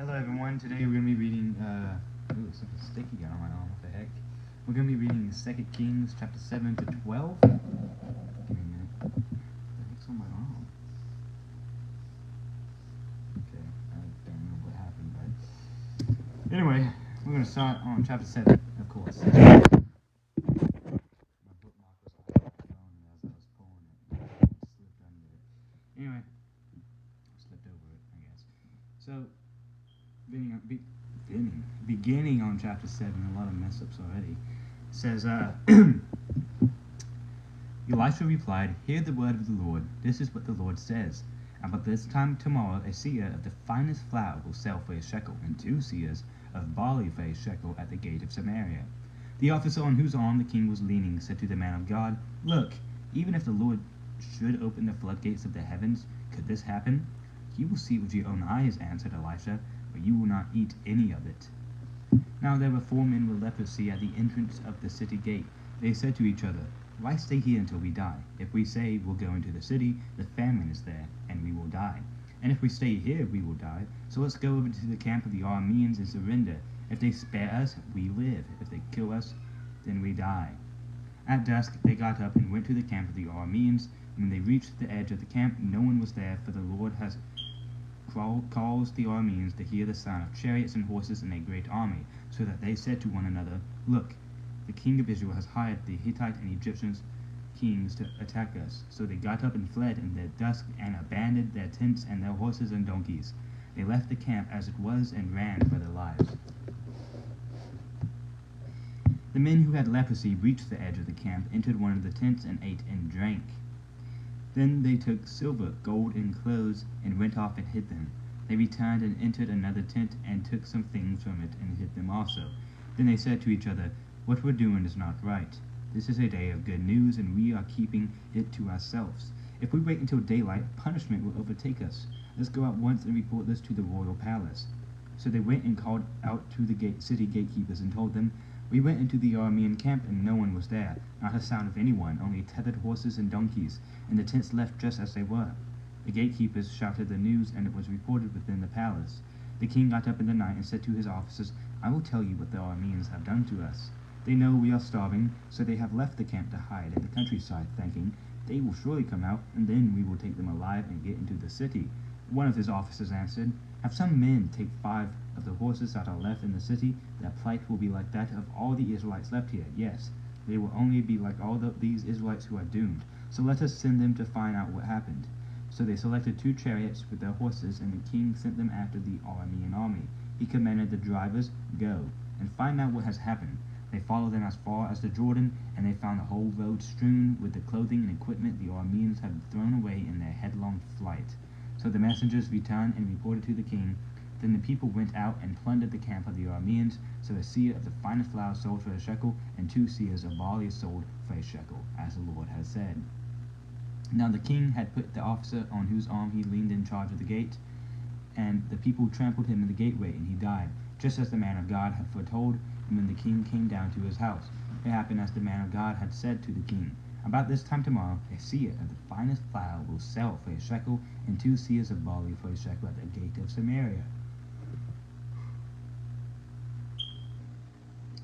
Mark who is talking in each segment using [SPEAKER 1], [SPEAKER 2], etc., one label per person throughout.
[SPEAKER 1] Hello everyone, today we're going to be reading, ooh, something sticky got on my arm, what the heck. We're going to be reading 2 Kings chapter 7 to 12. Give me a minute. What the heck's on my arm? Okay, I don't know what happened, but... Anyway, we're going to start on chapter 7, of course. My bookmark was on my phone as I was pulling it. Slipped under it. Anyway, slipped over it, I guess. So... Beginning on chapter 7, a lot of mess ups already. It says, Elisha replied, "Hear the word of the Lord. This is what the Lord says. About this time tomorrow, a seah of the finest flour will sell for a shekel, and 2 seahs of barley for a shekel at the gate of Samaria." The officer on whose arm the king was leaning said to the man of God, "Look, even if the Lord should open the floodgates of the heavens, could this happen?" "You will see with your own eyes," answered Elisha, "but you will not eat any of it." Now there were 4 men with leprosy at the entrance of the city gate. They said to each other, "Why stay here until we die? If we say we'll go into the city, the famine is there, and we will die. And if we stay here, we will die. So let's go over to the camp of the Arameans and surrender. If they spare us, we live. If they kill us, then we die." At dusk they got up and went to the camp of the Arameans. When they reached the edge of the camp, no one was there, for the Lord has caused the Arameans to hear the sound of chariots and horses and a great army, so that they said to one another, "Look, the king of Israel has hired the Hittite and Egyptian kings to attack us." So they got up and fled in the dusk and abandoned their tents and their horses and donkeys. They left the camp as it was and ran for their lives. The men who had leprosy reached the edge of the camp, entered one of the tents, and ate and drank. Then they took silver, gold, and clothes, and went off and hid them. They returned and entered another tent, and took some things from it, and hid them also. Then they said to each other, "What we're doing is not right. This is a day of good news, and we are keeping it to ourselves. If we wait until daylight, punishment will overtake us. Let's go at once and report this to the royal palace." So they went and called out to the city gatekeepers and told them, "We went into the Aramean camp, and no one was there, not a sound of anyone, only tethered horses and donkeys, and the tents left just as they were." The gatekeepers shouted the news, and it was reported within the palace. The king got up in the night and said to his officers, "I will tell you what the Arameans have done to us. They know we are starving, so they have left the camp to hide in the countryside, thinking, 'They will surely come out, and then we will take them alive and get into the city.'" One of his officers answered, "Have some men take 5 of the horses that are left in the city. Their plight will be like that of all the Israelites left here. Yes, they will only be like all these Israelites who are doomed. So let us send them to find out what happened." So they selected 2 chariots with their horses, and the king sent them after the Aramean army. He commanded the drivers, "Go, and find out what has happened." They followed them as far as the Jordan, and they found the whole road strewn with the clothing and equipment the Arameans had thrown away in their headlong flight. So the messengers returned and reported to the king. Then the people went out and plundered the camp of the Arameans. So a seah of the finest flour sold for a shekel, and 2 seahs of barley sold for a shekel, as the Lord had said. Now the king had put the officer on whose arm he leaned in charge of the gate, and the people trampled him in the gateway, and he died, just as the man of God had foretold. And when the king came down to his house, it happened as the man of God had said to the king. About this time tomorrow, a seah of the finest flour will sell for a shekel, and 2 seahs of barley for a shekel at the gate of Samaria.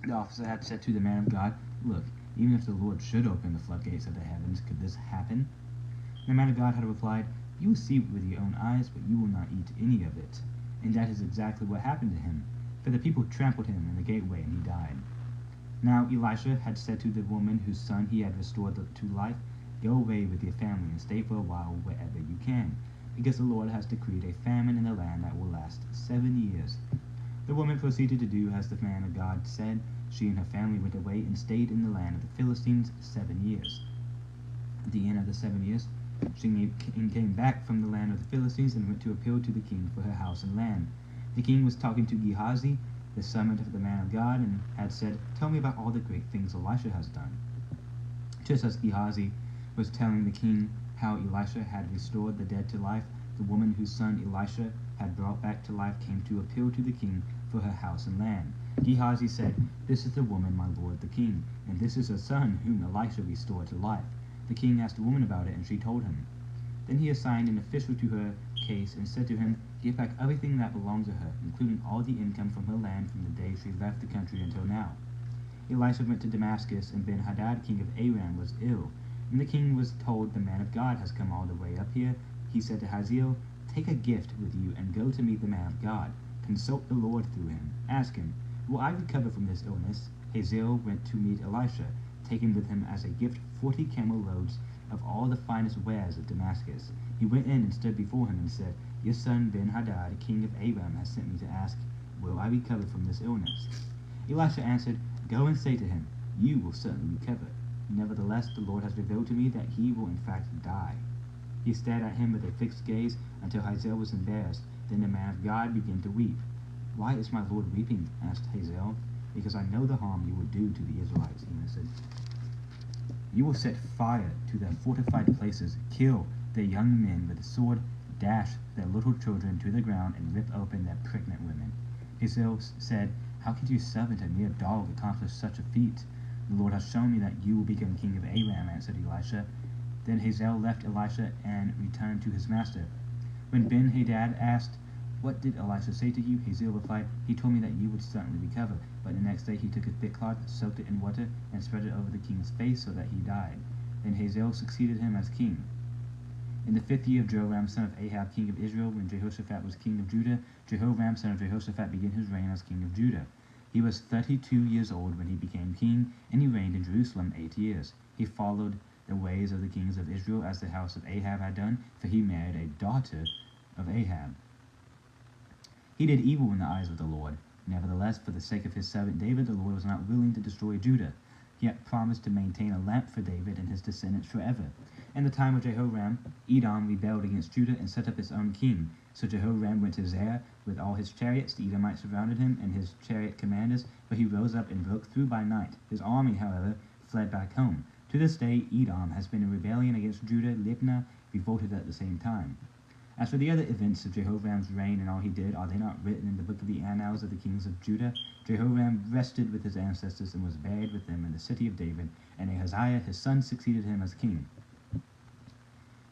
[SPEAKER 1] The officer had said to the man of God, "Look, even if the Lord should open the floodgates of the heavens, could this happen?" The man of God had replied, "You will see it with your own eyes, but you will not eat any of it." And that is exactly what happened to him, for the people trampled him in the gateway, and he died. Now Elisha had said to the woman whose son he had restored to life, "Go away with your family and stay for a while wherever you can, because the Lord has decreed a famine in the land that will last 7 years." The woman proceeded to do as the man of God said. She and her family went away and stayed in the land of the Philistines 7 years. At the end of the 7 years, she came back from the land of the Philistines and went to appeal to the king for her house and land. The king was talking to Gehazi, the servant of the man of God, and had said, "Tell me about all the great things Elisha has done." Just as Gehazi was telling the king how Elisha had restored the dead to life, the woman whose son Elisha had brought back to life came to appeal to the king for her house and land. Gehazi said, "This is the woman, my lord the king, and this is her son whom Elisha restored to life." The king asked the woman about it, and she told him. Then he assigned an official to her case and said to him, Give back everything that belonged to her, including all the income from her land from the day she left the country until now." Elisha went to Damascus, and Ben-Hadad, king of Aram, was ill. When the king was told, "The man of God has come all the way up here," he said to Hazael, "Take a gift with you and go to meet the man of God. Consult the Lord through him. Ask him, 'Will I recover from this illness?'" Hazael went to meet Elisha, taking with him as a gift 40 camel loads of all the finest wares of Damascus. He went in and stood before him and said, "Your son Ben-Hadad, king of Aram, has sent me to ask, 'Will I recover from this illness?'" Elisha answered, "Go and say to him, 'You will certainly recover.' Nevertheless, the Lord has revealed to me that he will in fact die." He stared at him with a fixed gaze until Hazael was embarrassed. Then the man of God began to weep. "Why is my Lord weeping?" asked Hazael. "Because I know the harm you will do to the Israelites," he answered. "You will set fire to their fortified places, kill their young men with the sword, dash their little children to the ground, and rip open their pregnant women." Hazael said, "How could your servant, a mere dog, accomplish such a feat?" "The Lord has shown me that you will become king of Aram," answered Elisha. Then Hazael left Elisha and returned to his master. When Ben-Hadad asked, "What did Elisha say to you?" Hazael replied, "He told me that you would certainly recover." But the next day he took a thick cloth, soaked it in water, and spread it over the king's face so that he died. Then Hazael succeeded him as king. In the 5th year of Joram, son of Ahab, king of Israel, when Jehoshaphat was king of Judah, Jehoram, son of Jehoshaphat, began his reign as king of Judah. He was 32 years old when he became king, and he reigned in Jerusalem 8 years. He followed the ways of the kings of Israel as the house of Ahab had done, for he married a daughter of Ahab. He did evil in the eyes of the Lord. Nevertheless, for the sake of his servant David, the Lord was not willing to destroy Judah, yet promised to maintain a lamp for David and his descendants forever. In the time of Jehoram, Edom rebelled against Judah and set up its own king. So Jehoram went to Zair with all his chariots. The Edomites surrounded him and his chariot commanders, but he rose up and broke through by night. His army, however, fled back home. To this day, Edom has been in rebellion against Judah. Libnah revolted at the same time. As for the other events of Jehoram's reign and all he did, are they not written in the book of the annals of the kings of Judah? Jehoram rested with his ancestors and was buried with them in the city of David, and Ahaziah his son succeeded him as king.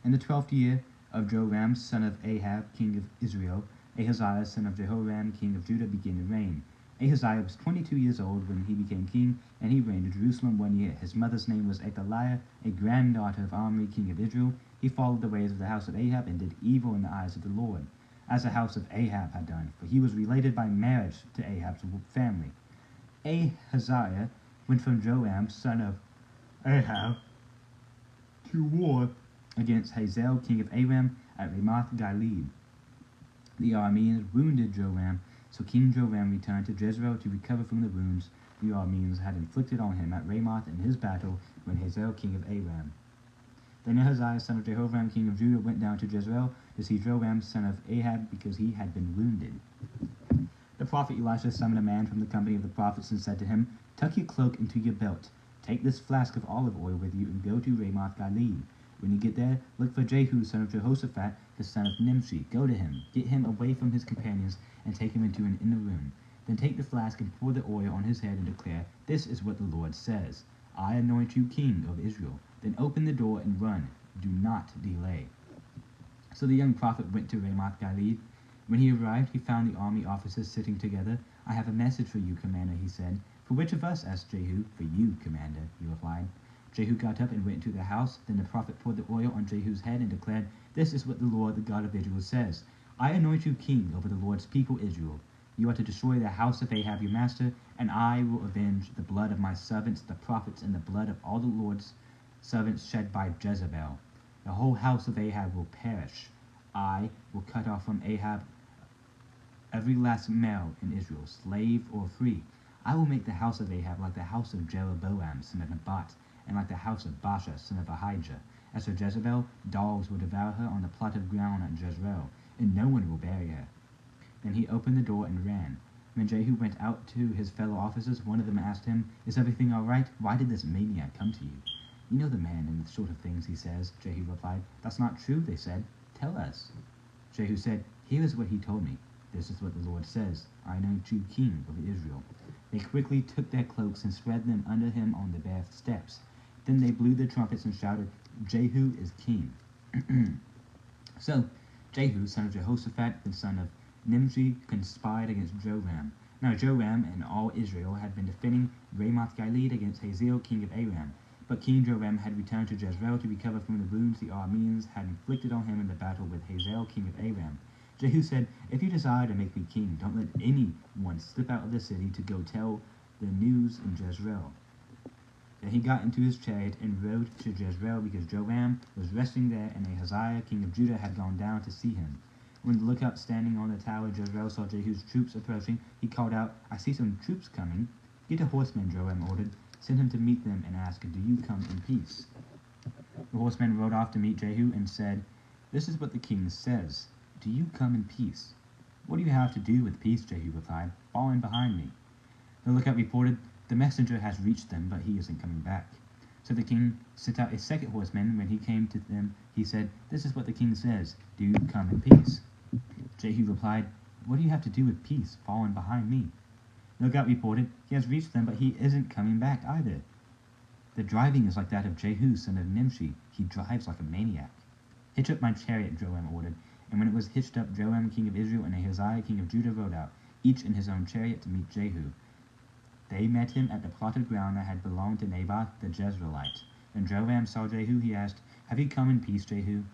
[SPEAKER 1] In the 12th year of Joram, son of Ahab, king of Israel, Ahaziah, son of Jehoram, king of Judah, began to reign. Ahaziah was 22 years old when he became king, and he reigned in Jerusalem 1 year. His mother's name was Athaliah, a granddaughter of Omri, king of Israel. He followed the ways of the house of Ahab and did evil in the eyes of the Lord, as the house of Ahab had done, for he was related by marriage to Ahab's family. Ahaziah went from Joram, son of Ahab, to war against Hazael, king of Aram, at Ramoth Gilead. The Arameans wounded Joram, so King Joram returned to Jezreel to recover from the wounds the Arameans had inflicted on him at Ramoth in his battle when Hazael, king of Aram. Then Ahaziah, son of Jehoram, king of Judah, went down to Jezreel to see Joram, son of Ahab, because he had been wounded. The prophet Elisha summoned a man from the company of the prophets and said to him, "Tuck your cloak into your belt. Take this flask of olive oil with you and go to Ramoth Gilead. When you get there, look for Jehu, son of Jehoshaphat, the son of Nimshi. Go to him, get him away from his companions, and take him into an inner room. Then take the flask and pour the oil on his head and declare, 'This is what the Lord says. I anoint you king of Israel.' Then open the door and run. Do not delay." So the young prophet went to Ramoth Gilead. When he arrived, he found the army officers sitting together. "I have a message for you, commander," he said. "For which of us?" asked Jehu. "For you, commander," he replied. Jehu got up and went into the house. Then the prophet poured the oil on Jehu's head and declared, "This is what the Lord, the God of Israel, says. I anoint you king over the Lord's people Israel. You are to destroy the house of Ahab your master, and I will avenge the blood of my servants, the prophets, and the blood of all the Lord's servants shed by Jezebel. The whole house of Ahab will perish. I will cut off from Ahab every last male in Israel, slave or free. I will make the house of Ahab like the house of Jeroboam, son of Nebat, and like the house of Baasha, son of Ahijah. As for Jezebel, dogs will devour her on the plot of ground at Jezreel, and no one will bury her." Then he opened the door and ran. When Jehu went out to his fellow officers, one of them asked him, "Is everything all right? Why did this maniac come to you?" "You know the man and the sort of things he says," Jehu replied. "That's not true," they said. "Tell us." Jehu said, "Here is what he told me. This is what the Lord says. I anoint you king over Israel." They quickly took their cloaks and spread them under him on the bare steps. Then they blew their trumpets and shouted, "Jehu is king." So Jehu, son of Jehoshaphat, the son of Nimshi, conspired against Joram. Now Joram and all Israel had been defending Ramoth-Gilead against Hazael, king of Aram. But King Joram had returned to Jezreel to recover from the wounds the Arameans had inflicted on him in the battle with Hazael, king of Aram. Jehu said, "If you desire to make me king, don't let anyone slip out of the city to go tell the news in Jezreel." Then he got into his chariot and rode to Jezreel because Joram was resting there, and Ahaziah, king of Judah, had gone down to see him. When the lookout standing on the tower of Jezreel saw Jehu's troops approaching, he called out, "I see some troops coming." "Get a horseman," Joram ordered. "Send him to meet them and ask, 'Do you come in peace?'" The horseman rode off to meet Jehu and said, "This is what the king says. Do you come in peace?" "What do you have to do with peace?" Jehu replied. "Fall in behind me." The lookout reported, "The messenger has reached them, but he isn't coming back." So the king sent out a second horseman. When he came to them, he said, "This is what the king says. Do you come in peace?" Jehu replied, "What do you have to do with peace? Fall in behind me." The lookout reported, "He has reached them, but he isn't coming back either. The driving is like that of Jehu, son of Nimshi. He drives like a maniac." "Hitch up my chariot," Joram ordered. And when it was hitched up, Joram, king of Israel, and Ahaziah, king of Judah, rode out, each in his own chariot, to meet Jehu. They met him at the plotted ground that had belonged to Naboth the Jezreelite. When Joram saw Jehu, he asked, "Have you come in peace, Jehu?"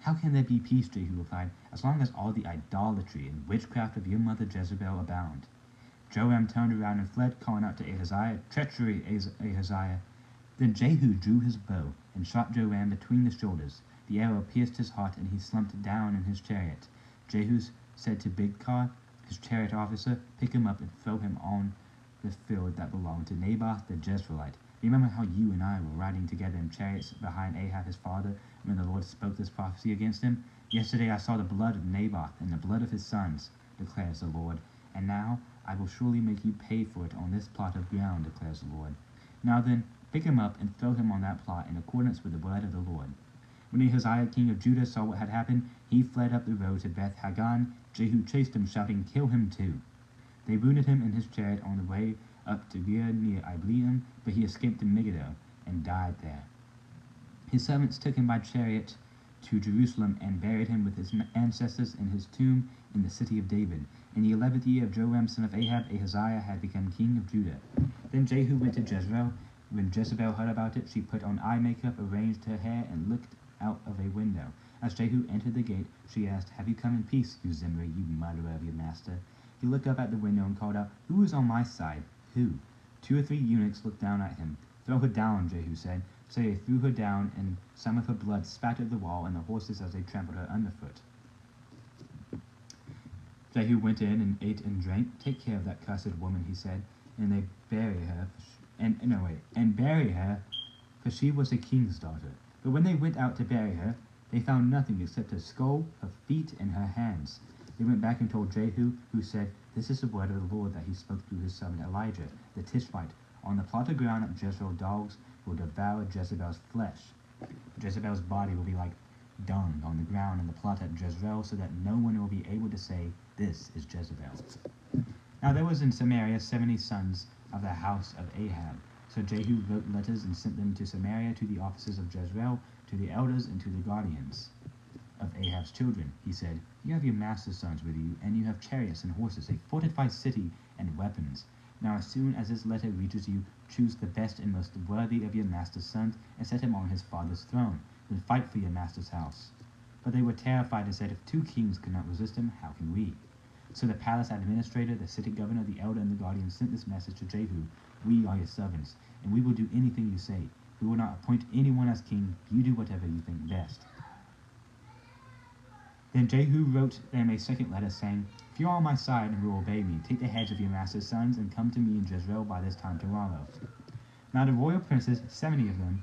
[SPEAKER 1] "How can there be peace," Jehu replied, "as long as all the idolatry and witchcraft of your mother Jezebel abound?" Joram turned around and fled, calling out to Ahaziah, "Treachery, Ahaziah!" Then Jehu drew his bow and shot Joram between the shoulders. The arrow pierced his heart, and he slumped down in his chariot. Jehu said to Bidkar, his chariot officer, "Pick him up and throw him on the field that belonged to Naboth the Jezreelite. Remember how you and I were riding together in chariots behind Ahab his father when the Lord spoke this prophecy against him? Yesterday I saw the blood of Naboth and the blood of his sons, declares the Lord. And now I will surely make you pay for it on this plot of ground, declares the Lord. Now then, pick him up and throw him on that plot in accordance with the word of the Lord." When Ahaziah, king of Judah, saw what had happened, he fled up the road to Beth Hagan. Jehu chased him, shouting, "Kill him too." They wounded him in his chariot on the way up to Gir near Ibleam, but he escaped to Megiddo and died there. His servants took him by chariot to Jerusalem and buried him with his ancestors in his tomb in the city of David. In the 11th year of Joram, son of Ahab, Ahaziah had become king of Judah. Then Jehu went to Jezreel. When Jezebel heard about it, she put on eye makeup, arranged her hair, and looked out of a window. As Jehu entered the gate, she asked, "Have you come in peace, you Zimri, you murderer of your master?" He looked up at the window and called out, "Who is on my side? Who?" 2 or 3 eunuchs looked down at him. "Throw her down," Jehu said. So they threw her down, and some of her blood spattered the wall and the horses as they trampled her underfoot. Jehu went in and ate and drank. "Take care of that cursed woman," he said, "and they bury her, bury her, for she was a king's daughter." But when they went out to bury her, they found nothing except her skull, her feet, and her hands. They went back and told Jehu, who said, "This is the word of the Lord that he spoke through his servant Elijah, the Tishbite. On the plot of ground at Jezreel, dogs will devour Jezebel's flesh. Jezebel's body will be like dung on the ground in the plot at Jezreel, so that no one will be able to say, 'This is Jezebel.'" Now there was in Samaria 70 sons of the house of Ahab. So Jehu wrote letters and sent them to Samaria, to the officers of Jezreel, to the elders, and to the guardians of Ahab's children. He said, "You have your master's sons with you, and you have chariots and horses, a fortified city, and weapons. Now as soon as this letter reaches you, choose the best and most worthy of your master's sons, and set him on his father's throne. Then fight for your master's house." But they were terrified and said, "If 2 kings could not resist him, how can we?" So the palace administrator, the city governor, the elder, and the guardian sent this message to Jehu: "We are your servants, and we will do anything you say. We will not appoint anyone as king. You do whatever you think best." Then Jehu wrote them a second letter, saying, "If you are on my side and will obey me, take the heads of your master's sons and come to me in Jezreel by this time tomorrow." Now the royal princes, 70 of them,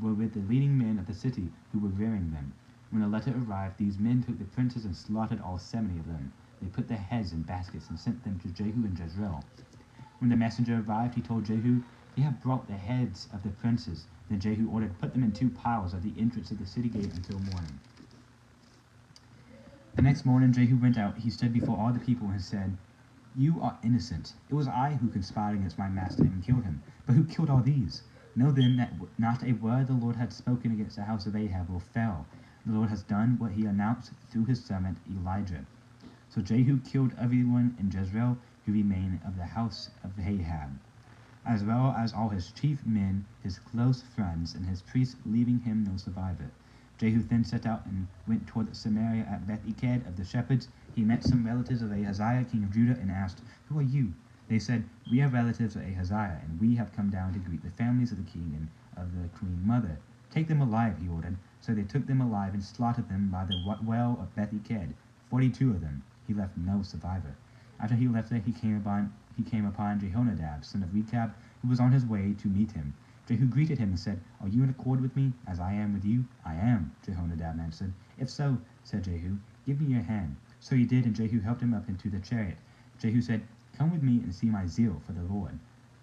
[SPEAKER 1] were with the leading men of the city who were rearing them. When the letter arrived, these men took the princes and slaughtered all 70 of them. They put their heads in baskets and sent them to Jehu in Jezreel. When the messenger arrived, he told Jehu, "They have brought the heads of the princes." Then Jehu ordered, "Put them in 2 piles at the entrance of the city gate until morning." The next morning Jehu went out. He stood before all the people and said, "You are innocent. It was I who conspired against my master and killed him. But who killed all these? Know then that not a word the Lord had spoken against the house of Ahab will fail. The Lord has done what he announced through his servant Elijah. So Jehu killed everyone in Jezreel who remained of the house of Ahab, as well as all his chief men, his close friends, and his priests, leaving him no survivor. Jehu then set out and went toward Samaria. At Beth-eked of the shepherds, he met some relatives of Ahaziah, king of Judah, and asked, "Who are you?" They said, "We are relatives of Ahaziah, and we have come down to greet the families of the king and of the queen mother." "Take them alive," he ordered. So they took them alive and slaughtered them by the well of Beth-eked, 42 of them. He left no survivor. After he left there, he came upon Jehonadab, son of Rechab, who was on his way to meet him. Jehu greeted him and said, "Are you in accord with me, as I am with you?" "I am," Jehonadab answered. "If so," said Jehu, "give me your hand." So he did, and Jehu helped him up into the chariot. Jehu said, "Come with me and see my zeal for the Lord."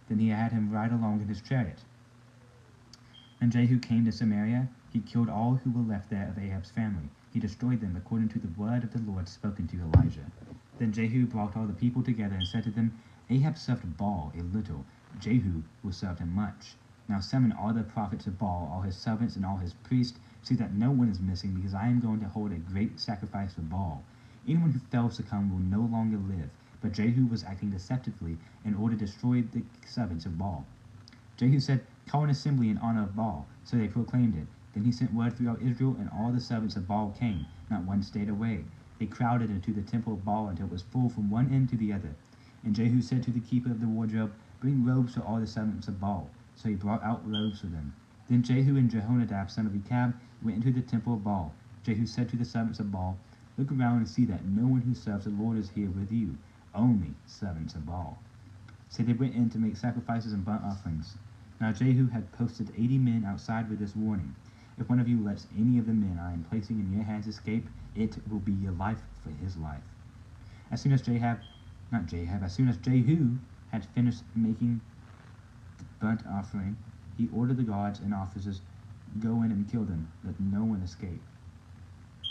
[SPEAKER 1] Then he had him ride along in his chariot. When Jehu came to Samaria, he killed all who were left there of Ahab's family. He destroyed them according to the word of the Lord spoken to Elijah. Then Jehu brought all the people together and said to them, "Ahab served Baal a little, Jehu will serve him much. Now summon all the prophets of Baal, all his servants and all his priests, see that no one is missing, because I am going to hold a great sacrifice for Baal. Anyone who fails to come will no longer live." But Jehu was acting deceptively in order to destroy the servants of Baal. Jehu said, "Call an assembly in honor of Baal." So they proclaimed it. Then he sent word throughout Israel, and all the servants of Baal came, not one stayed away. They crowded into the temple of Baal until it was full from one end to the other. And Jehu said to the keeper of the wardrobe, "Bring robes for all the servants of Baal." So he brought out robes for them. Then Jehu and Jehonadab, son of Rechab, went into the temple of Baal. Jehu said to the servants of Baal, "Look around and see that no one who serves the Lord is here with you, only servants of Baal." So they went in to make sacrifices and burnt offerings. Now Jehu had posted 80 men outside with this warning: "If one of you lets any of the men I am placing in your hands escape, it will be your life for his life." As soon as Jehu had finished making the burnt offering, he ordered the guards and officers, "Go in and kill them, let no one escape."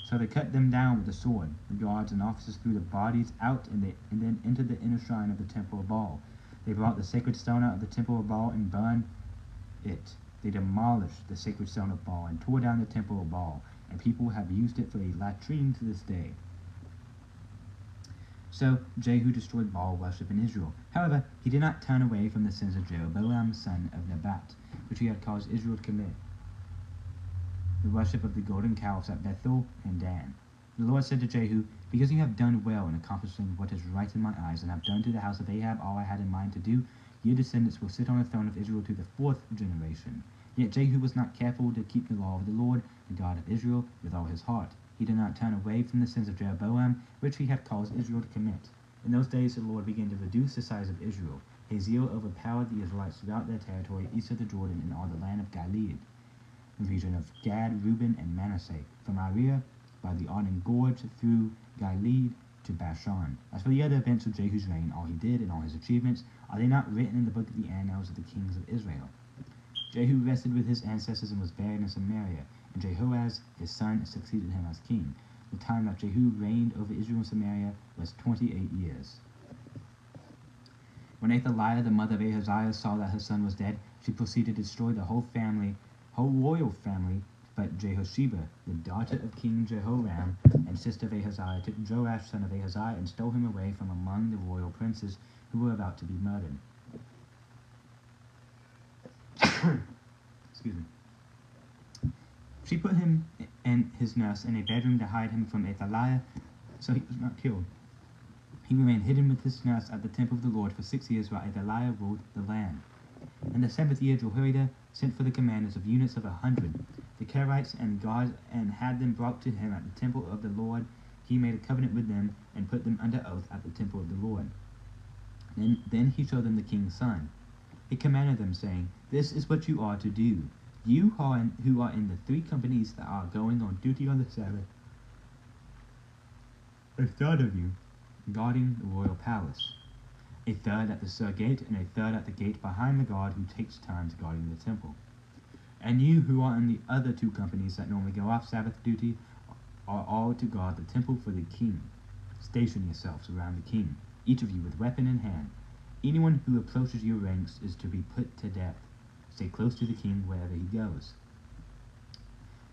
[SPEAKER 1] So they cut them down with the sword. The guards and officers threw the bodies out and then entered the inner shrine of the temple of Baal. They brought the sacred stone out of the temple of Baal and burned it. They demolished the sacred stone of Baal and tore down the temple of Baal, and people have used it for a latrine to this day. So Jehu destroyed Baal worship in Israel. However, he did not turn away from the sins of Jeroboam, son of Nebat, which he had caused Israel to commit: the worship of the golden calves at Bethel and Dan. The Lord said to Jehu, "Because you have done well in accomplishing what is right in my eyes, and have done to the house of Ahab all I had in mind to do, your descendants will sit on the throne of Israel to the 4th generation." Yet Jehu was not careful to keep the law of the Lord, the God of Israel, with all his heart. He did not turn away from the sins of Jeroboam, which he had caused Israel to commit. In those days the Lord began to reduce the size of Israel. Hazael overpowered the Israelites throughout their territory east of the Jordan in all the land of Gilead, the region of Gad, Reuben, and Manasseh, from Ariah by the Arnon Gorge through Gilead to Bashan. As for the other events of Jehu's reign, all he did and all his achievements, are they not written in the book of the annals of the kings of Israel? Jehu rested with his ancestors and was buried in Samaria, and Jehoaz his son succeeded him as king. The time that Jehu reigned over Israel and Samaria was 28 years. When Athaliah, the mother of Ahaziah, saw that her son was dead, she proceeded to destroy the whole royal family. But Jehosheba, the daughter of King Jehoram and sister of Ahaziah, took Joash, son of Ahaziah, and stole him away from among the royal princes who were about to be murdered. Excuse me. She put him and his nurse in a bedroom to hide him from Athaliah, so he was not killed. He remained hidden with his nurse at the temple of the Lord for 6 years while Athaliah ruled the land. In the 7th year, Jehoiada sent for the commanders of units of 100, the Kerites and guards, and had them brought to him at the temple of the Lord. He made a covenant with them and put them under oath at the temple of the Lord. Then he showed them the king's son. He commanded them, saying, "This is what you are to do. You who are in the 3 companies that are going on duty on the Sabbath, a third of you guarding the royal palace, a third at the Sur gate, and a third at the gate behind the guard who takes turns guarding the temple. And you who are in the other 2 companies that normally go off Sabbath duty are all to guard the temple for the king. Station yourselves around the king, each of you with weapon in hand. Anyone who approaches your ranks is to be put to death. Stay close to the king wherever he goes."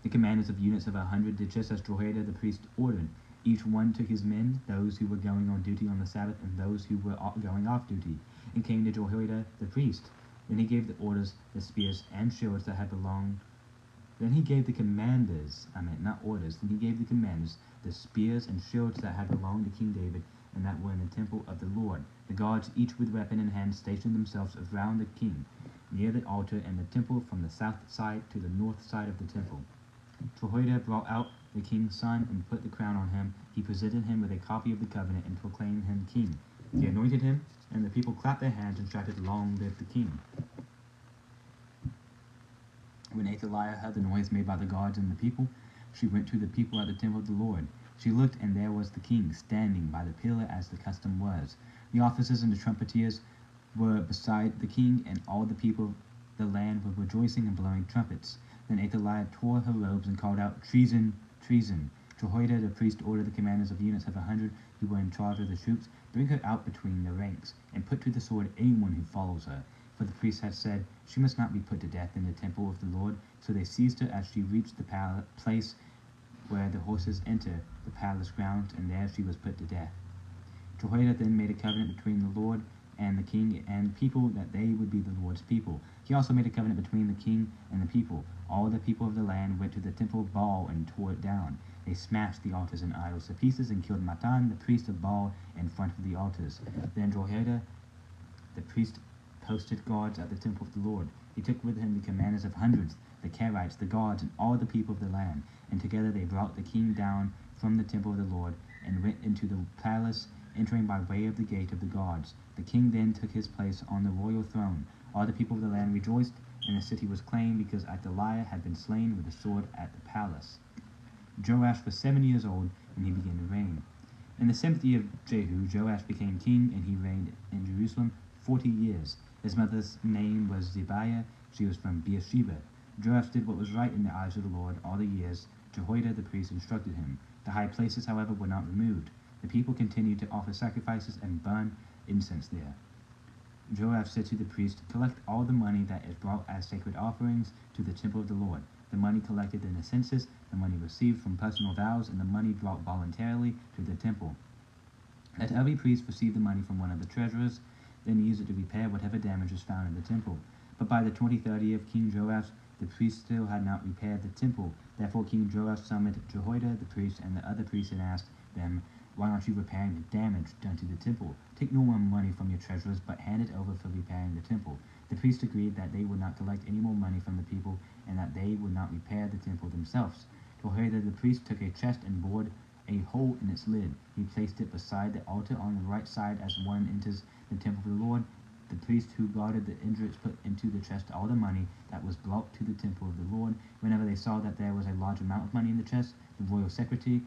[SPEAKER 1] The commanders of units of 100 did just as Jehoiada the priest ordered. Each one took his men, those who were going on duty on the Sabbath and those who were going off duty, and came to Jehoiada the priest. Then he gave the orders, the spears and shields that had belonged. Then he gave the commanders, then he gave the commanders the spears and shields that had belonged to King David and that were in the temple of the Lord. The guards, each with weapon in hand, stationed themselves around the king, near the altar and the temple, from the south side to the north side of the temple. Jehoiada brought out the king's son and put the crown on him. He presented him with a copy of the covenant and proclaimed him king. He anointed him, and the people clapped their hands and shouted, "Long live the king!" When Athaliah heard the noise made by the guards and the people, she went to the people at the temple of the Lord. She looked, and there was the king, standing by the pillar as the custom was. The officers and the trumpeters were beside the king, and all the people of the land were rejoicing and blowing trumpets. Then Athaliah tore her robes and called out, "Treason! Treason!" Jehoiada the priest ordered the commanders of units of 100 who were in charge of the troops, "Bring her out between the ranks, and put to the sword anyone who follows her." For the priest had said, "She must not be put to death in the temple of the Lord." So they seized her as she reached the place where the horses enter the palace grounds, and there she was put to death. Jehoiada then made a covenant between the Lord and the king and the people that they would be the Lord's people. He also made a covenant between the king and the people. All the people of the land went to the temple of Baal and tore it down. They smashed the altars and idols to pieces and killed Matan, the priest of Baal, in front of the altars. Then Jehoiada the priest posted guards at the temple of the Lord. He took with him the commanders of hundreds, the Kerites, the guards, and all the people of the land. And together they brought the king down from the temple of the Lord and went into the palace, entering by way of the gate of the guards. The king then took his place on the royal throne. All the people of the land rejoiced, and the city was claimed because Athaliah had been slain with a sword at the palace. Joash was 7 years old when he began to reign. In the 7th year of Jehu, Joash became king, and he reigned in Jerusalem 40 years. His mother's name was Zibiah. She was from Beersheba. Joash did what was right in the eyes of the Lord all the years Jehoiada the priest instructed him. The high places, however, were not removed. The people continued to offer sacrifices and burn incense there. Joash said to the priest, "Collect all the money that is brought as sacred offerings to the temple of the Lord, the money collected in the census, the money received from personal vows, and the money brought voluntarily to the temple. Let every priest receive the money from one of the treasurers, then use it to repair whatever damage is found in the temple." But by the 23rd year of King Joash, the priests still had not repaired the temple. Therefore King Joash summoned Jehoiada the priest and the other priests and asked them, "Why aren't you repairing the damage done to the temple? Take no more money from your treasurers, but hand it over for repairing the temple." The priests agreed that they would not collect any more money from the people and that they would not repair the temple themselves. Jehoiada the priest took a chest and bored a hole in its lid. He placed it beside the altar on the right side as one enters the temple of the Lord. The priest who guarded the entrance put into the chest all the money that was brought to the temple of the Lord. Whenever they saw that there was a large amount of money in the chest, the royal secretary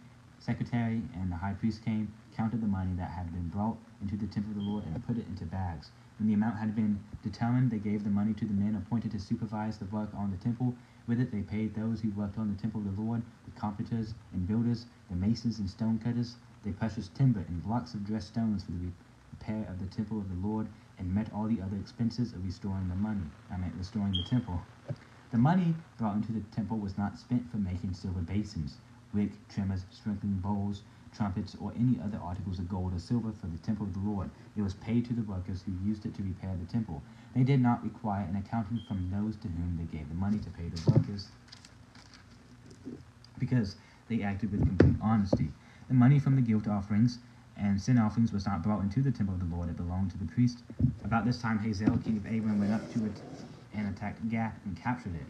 [SPEAKER 1] and the high priest came, counted the money that had been brought into the temple of the Lord, and put it into bags. When the amount had been determined, they gave the money to the men appointed to supervise the work on the temple. With it they paid those who worked on the temple of the Lord, the carpenters and builders, the masons and stone cutters. They purchased timber and blocks of dressed stones for the repair of the temple of the Lord, and met all the other expenses of restoring the temple. The money brought into the temple was not spent for making silver basins, wick trimmers, sprinkling bowls, trumpets, or any other articles of gold or silver for the temple of the Lord. It was paid to the workers who used it to repair the temple. They did not require an accounting from those to whom they gave the money to pay the workers, because they acted with complete honesty. The money from the guilt offerings and sin offerings was not brought into the temple of the Lord. It belonged to the priest. About this time Hazael, king of Aram, went up to it and attacked Gath and captured it.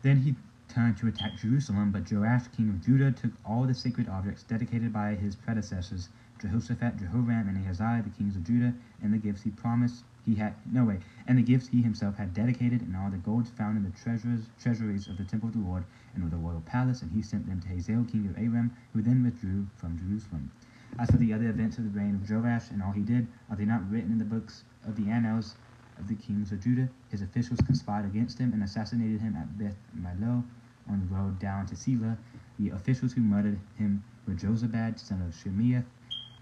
[SPEAKER 1] Then he turned to attack Jerusalem, but Joash, king of Judah, took all the sacred objects dedicated by his predecessors, Jehoshaphat, Jehoram, and Ahaziah, the kings of Judah, and the gifts and the gifts he himself had dedicated, and all the gold found in the treasuries of the temple of the Lord, and of the royal palace, and he sent them to Hazael, king of Aram, who then withdrew from Jerusalem. As for the other events of the reign of Joash and all he did, are they not written in the books of the annals of the kings of Judah? His officials conspired against him and assassinated him at Beth Milo on the road down to Selah. The officials who murdered him were Jozabad, son of Shemiah,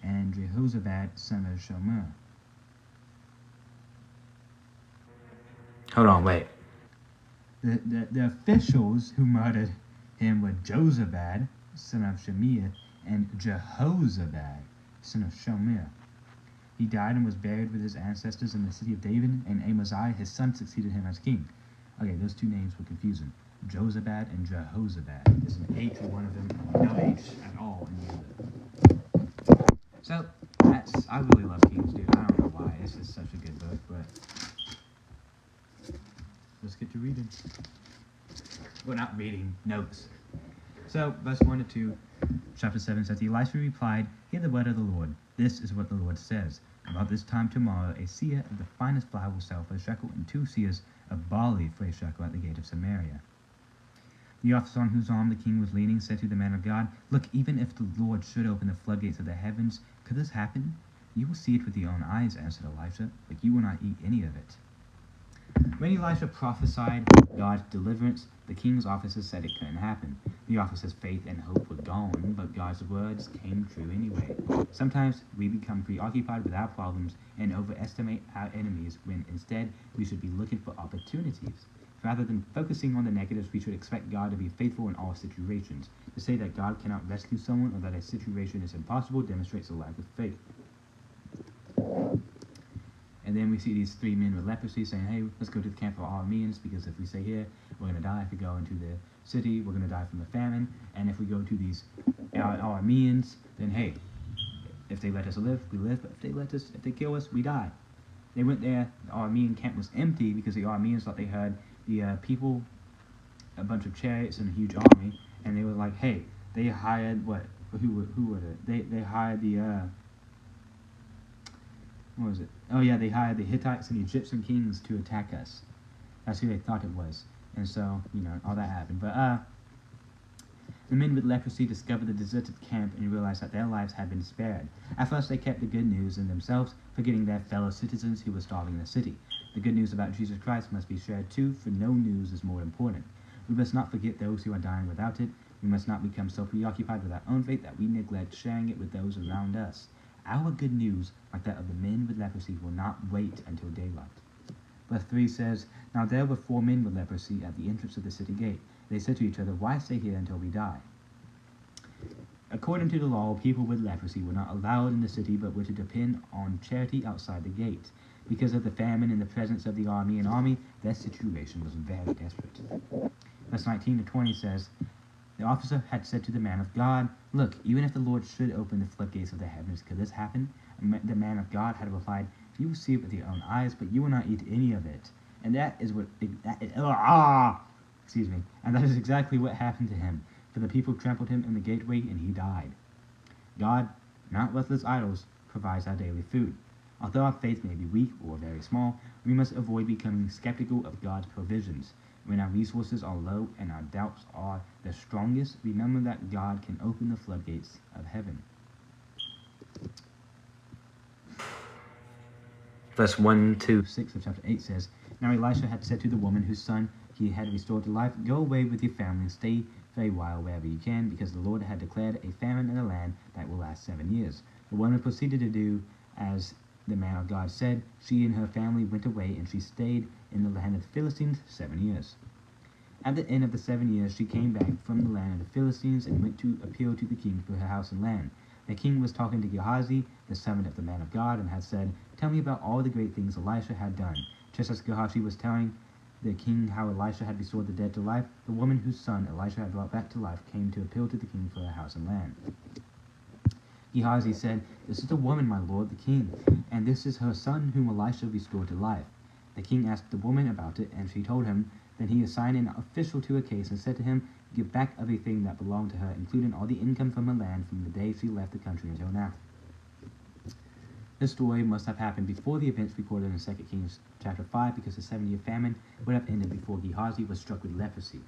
[SPEAKER 1] and Jehozabad, son of Shomer. Hold on, wait. The officials who murdered him were Josabad, son of Shemaiah, and Jehozabad, son of Shomer. He died and was buried with his ancestors in the city of David, and Amaziah, his son, succeeded him as king. Okay, those two names were confusing. Josabad and Jehozabad. There's an H in one of them, no H at all in the other. So, I really love Kings, dude. I don't know why. It's just such a good book, but let's get to reading. Well, not reading, notes. So, verse 1 to 2, chapter 7 says, Elisha replied, Hear the word of the Lord. This is what the Lord says. About this time tomorrow, a seah of the finest flour will sell for a shekel, and 2 seahs of barley for a shekel at the gate of Samaria. The officer on whose arm the king was leaning said to the man of God, Look, even if the Lord should open the floodgates of the heavens, could this happen? You will see it with your own eyes, answered Elisha, but you will not eat any of it. When Elisha prophesied God's deliverance, the king's officers said it couldn't happen. The officers' faith and hope were gone, but God's words came true anyway. Sometimes we become preoccupied with our problems and overestimate our enemies when instead we should be looking for opportunities. Rather than focusing on the negatives, we should expect God to be faithful in all situations. To say that God cannot rescue someone or that a situation is impossible demonstrates a lack of faith. And then we see these 3 men with leprosy saying, hey, let's go to the camp of Arameans, because if we stay here, we're going to die. If we go into the city, we're going to die from the famine. And if we go to these Arameans, then hey, if they let us live, we live. But if they kill us, we die. They went there. The Aramean camp was empty because the Arameans thought they had the people, a bunch of chariots and a huge army, and they were like, hey, they hired what? Who were it? They hired the what was it? Oh yeah, they hired the Hittites and Egyptian kings to attack us. That's who they thought it was, and so all that happened. But the men with leprosy discovered the deserted camp and realized that their lives had been spared. At first, they kept the good news in themselves, forgetting their fellow citizens who were starving in the city. The good news about Jesus Christ must be shared too, for no news is more important. We must not forget those who are dying without it. We must not become so preoccupied with our own faith that we neglect sharing it with those around us. Our good news, like that of the men with leprosy, will not wait until daylight. Verse 3 says, Now there were 4 men with leprosy at the entrance of the city gate. They said to each other, Why stay here until we die? According to the law, people with leprosy were not allowed in the city, but were to depend on charity outside the gate. Because of the famine and the presence of the army, their situation was very desperate. Verse 19 to 20 says, The officer had said to the man of God, Look, even if the Lord should open the floodgates of the heavens, could this happen? And the man of God had replied, You will see it with your own eyes, but you will not eat any of it. And that is exactly what happened to him. For the people trampled him in the gateway, and he died. God, not worthless idols, provides our daily food. Although our faith may be weak or very small, we must avoid becoming skeptical of God's provisions. When our resources are low and our doubts are the strongest, remember that God can open the floodgates of heaven. Verse 1 to 6 of chapter 8 says, Now Elisha had said to the woman whose son he had restored to life, Go away with your family and stay for a while wherever you can, because the Lord had declared a famine in the land that will last 7 years. The woman proceeded to do as the man of God said. She and her family went away, and she stayed in the land of the Philistines 7 years. At the end of the 7 years, she came back from the land of the Philistines and went to appeal to the king for her house and land. The king was talking to Gehazi, the servant of the man of God, and had said, Tell me about all the great things Elisha had done. Just as Gehazi was telling the king how Elisha had restored the dead to life, the woman whose son Elisha had brought back to life came to appeal to the king for her house and land. Gehazi said, This is the woman, my lord, the king, and this is her son whom Elisha restored to life. The king asked the woman about it, and she told him. Then he assigned an official to her case and said to him, Give back everything that belonged to her, including all the income from her land from the day she left the country until now. This story must have happened before the events recorded in 2 Kings chapter 5, because the 7-year famine would have ended before Gehazi was struck with leprosy.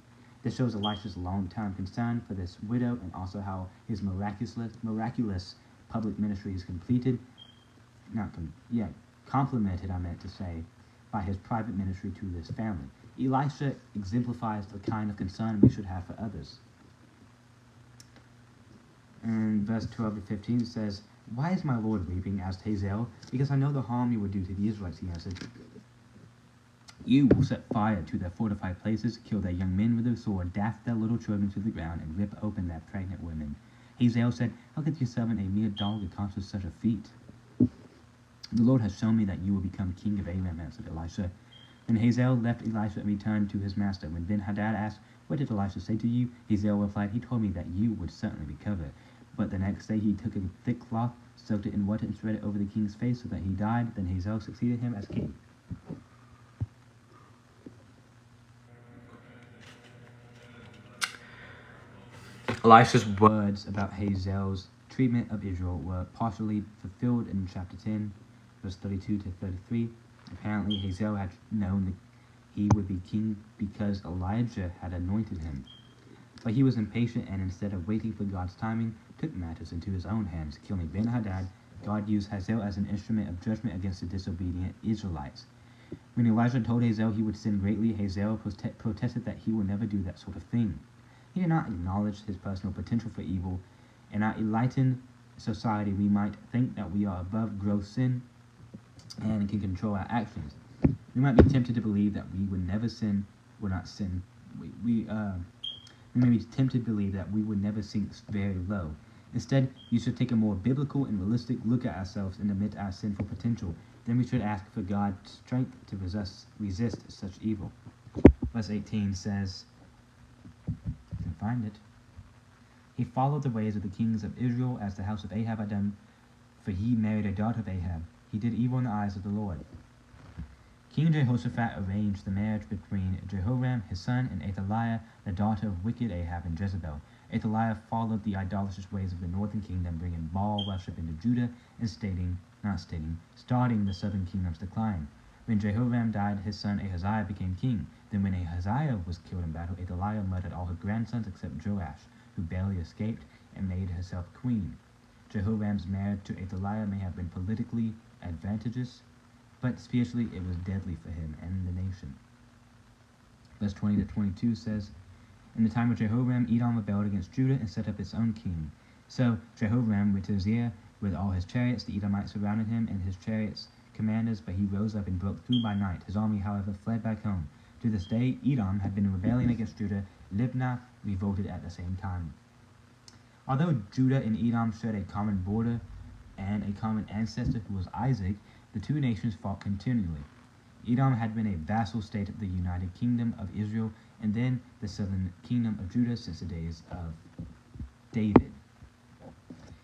[SPEAKER 1] This shows Elisha's long-time concern for this widow, and also how his miraculous public ministry is complemented, by his private ministry to this family. Elisha exemplifies the kind of concern we should have for others. And verse 12 to 15 says, Why is my Lord weeping? Asked Hazael. Because I know the harm you would do to the Israelites, he answered. You will set fire to their fortified places, kill their young men with the sword, dash their little children to the ground, and rip open their pregnant women. Hazael said, How could your servant, a mere dog, accomplish such a feat? The Lord has shown me that you will become king of Aram, answered Elisha. Then Hazael left Elisha and returned to his master. When Ben-Hadad asked, What did Elisha say to you? Hazael replied, He told me that you would certainly recover. But the next day he took a thick cloth, soaked it in water, and spread it over the king's face so that he died. Then Hazael succeeded him as king. Elisha's words about Hazael's treatment of Israel were partially fulfilled in chapter 10, verse 32 to 33. Apparently, Hazael had known that he would be king because Elijah had anointed him. But he was impatient and instead of waiting for God's timing, took matters into his own hands. Killing Ben-Hadad, God used Hazael as an instrument of judgment against the disobedient Israelites. When Elijah told Hazael he would sin greatly, Hazael protested that he would never do that sort of thing. He did not acknowledge his personal potential for evil. In our enlightened society, we might think that we are above gross sin and can control our actions. We might be tempted to believe that we would never sin, would not sin. We may be tempted to believe that we would never sink very low. Instead, you should take a more biblical and realistic look at ourselves and admit our sinful potential. Then we should ask for God's strength to resist such evil. Verse 18 says, you can find it. He followed the ways of the kings of Israel as the house of Ahab had done, for he married a daughter of Ahab. He did evil in the eyes of the Lord. King Jehoshaphat arranged the marriage between Jehoram, his son, and Athaliah, the daughter of wicked Ahab and Jezebel. Athaliah followed the idolatrous ways of the northern kingdom, bringing Baal worship into Judah and starting the southern kingdom's decline. When Jehoram died, his son Ahaziah became king. Then when Ahaziah was killed in battle, Athaliah murdered all her grandsons except Joash, who barely escaped and made herself queen. Jehoram's marriage to Athaliah may have been politically advantageous, but spiritually it was deadly for him and the nation. Verse 20 to 22 says, In the time of Jehoram, Edom rebelled against Judah and set up its own king. So Jehoram went to Seir with all his chariots. The Edomites surrounded him and his chariots commanders, but he rose up and broke through by night. His army, however, fled back home. To this day, Edom had been rebelling against Judah. Libnah revolted at the same time. Although Judah and Edom shared a common border and a common ancestor who was Isaac, the two nations fought continually. Edom had been a vassal state of the United Kingdom of Israel and then the southern kingdom of Judah since the days of David.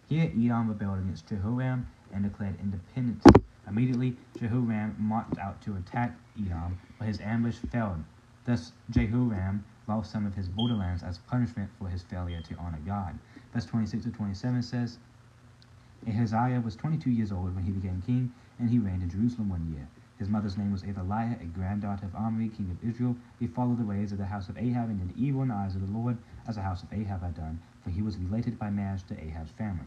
[SPEAKER 1] Here Edom rebelled against Jehoram and declared independence. Immediately, Jehoram marched out to attack Edom, but his ambush failed. Thus, Jehoram lost some of his borderlands as punishment for his failure to honor God. Verse 26 to 27 says, Ahaziah was 22 years old when he became king, and he reigned in Jerusalem 1 year. His mother's name was Athaliah, a granddaughter of Omri, king of Israel. He followed the ways of the house of Ahab and did evil in the eyes of the Lord, as the house of Ahab had done, for he was related by marriage to Ahab's family.